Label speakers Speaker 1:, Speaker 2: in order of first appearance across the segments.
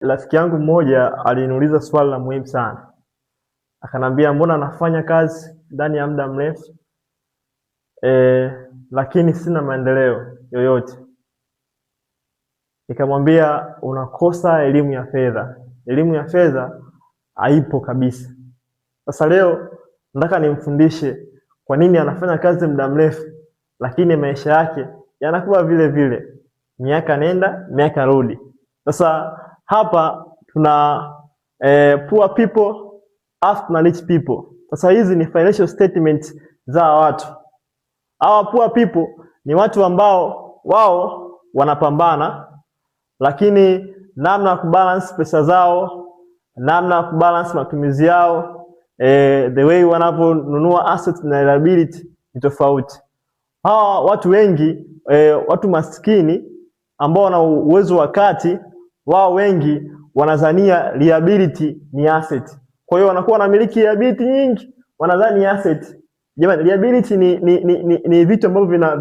Speaker 1: Rafiki yangu mmoja aliniuliza swali la muhimu sana. Akanambia mbona nafanya kazi ndani ya muda mrefu lakini sina maendeleo yoyote. Nikamwambia unakosa elimu ya fedha. Elimu ya fedha haipo kabisa. Sasa leo nataka nimfundishe kwa nini anafanya kazi muda mrefu lakini maisha yake yanakuwa vile vile. Miaka nenda, miaka rudi. Sasa hapa tuna poor people na rich people. Sasa hizi ni financial statement za watu. Hawa poor people ni watu ambao wao wanapambana, lakini namna ya kubalance pesa zao, namna ya kubalance matumizi yao, the way wanavyonunua assets na liability ni tofauti. Hawa watu wengi, watu maskini ambao wana uwezo wa kati, wao wengi wanadhania liability ni asset. Kwa hiyo wanakuwa wanamiliki liability nyingi, wanadhani asset. Jamani, liability ni vitu ambavyo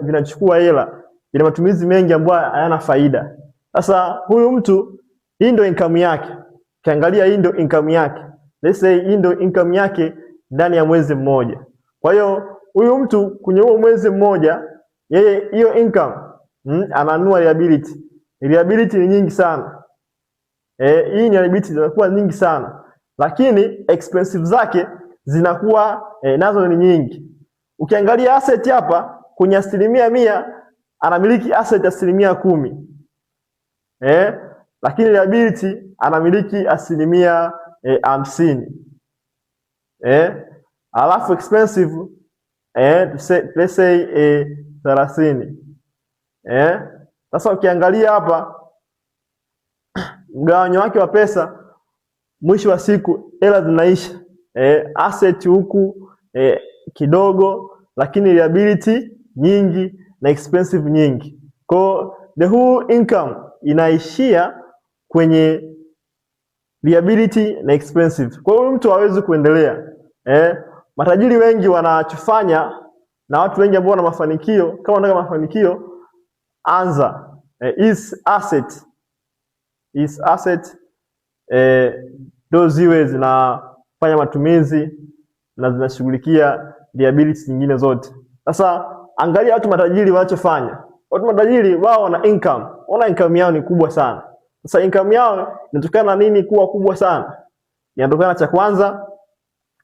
Speaker 1: vinachukua hela, vina matumizi mengi ambayo hayana faida. Sasa huyu mtu, hii ndio income yake. Kiangalia, hii ndio income yake. Let's say hii ndio income yake ndani ya mwezi mmoja. Kwa hiyo huyu mtu kwenye huo mwezi mmoja, yeye hiyo income ananunua liability. Liability ni nyingi sana. Hii ni liability zinakuwa nyingi sana. Lakini expensive zake zinakuwa nazo ni nyingi. Ukiangalia asset hapa kwenye 100% anamiliki asset 10%. Lakini liability anamiliki 50%. Alafu expensive let's say 30. Sasa ukiangalia hapa mgawanyo wake wa pesa, mwisho wa siku hela zinaisha. Asset huku kidogo, lakini liability nyingi na expensive nyingi. Kwa the whole income inaishia kwenye liability na expensive. Kwa hiyo mtu hawezi kuendelea. Matajiri wengi wanachofanya na watu wengi ambao wana mafanikio, kama unataka mafanikio, anza is asset ndio ziwe zinafanya matumizi na zinashughulikia liabilities nyingine zote. Sasa angalia watu matajiri wanachofanya. Watu matajiri wao wana income. Ona income yao ni kubwa sana. Sasa income yao inatokana na nini kuwa kubwa sana? Inatokana, cha kwanza,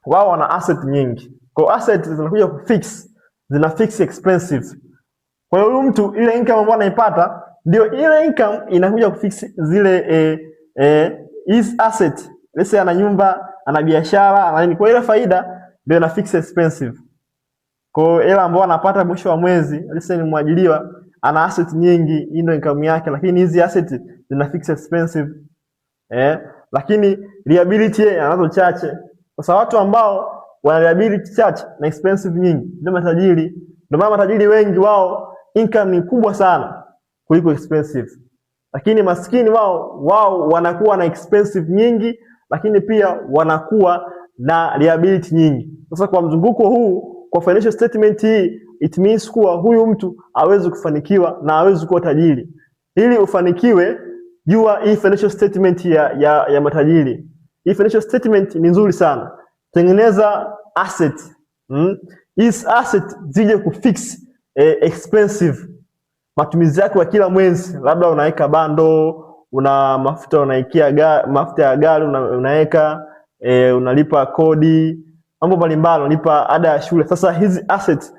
Speaker 1: wao wana asset nyingi. Kwa assets zinakuja zina fix expensive. Kwa hiyo mtu ile income ambayo anaipata ndio ile income inakuja kufix zile is asset. Let's say ana nyumba, ana biashara, ana nini. Kwa ile faida ndio ina fix expensive. Kwa hiyo ile ambayo anapata mwisho wa mwezi, let's say ni mwajiliwa, ana asset nyingi, hii ndio income yake, lakini hizi asset zina fix expensive. Lakini liability anazo chache. Sasa watu ambao wana liability chache na expensive nyingi ndio matajiri. Ndio maana matajiri wengi wao income ni kubwa sana kuliko expensive. Lakini maskini wao wanakuwa na expensive nyingi, lakini pia wanakuwa na liability nyingi. Sasa kwa mzunguko huu, kwa financial statement hii, it means kuwa huyu mtu hawezi kufanikiwa na hawezi kuwa tajiri. Ili ufanikiwe, jua hii financial statement ya matajiri. Hii financial statement ni nzuri sana. Tengeneza asset. Hizi asset zije kufix expensive matumizi yako ya kila mwezi. Labda unaweka bando, una mafuta, unaikia mafuta ya gari unaweka, unalipa kodi, mambo mbalimbali, unalipa ada ya shule. Sasa hizi assets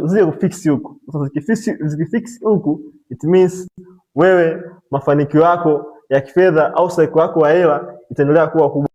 Speaker 1: zije kufix huko. Sasa zikifix huko, it means wewe mafanikio yako ya kifedha au cycle yako ya hela itaendelea kuwa kubwa.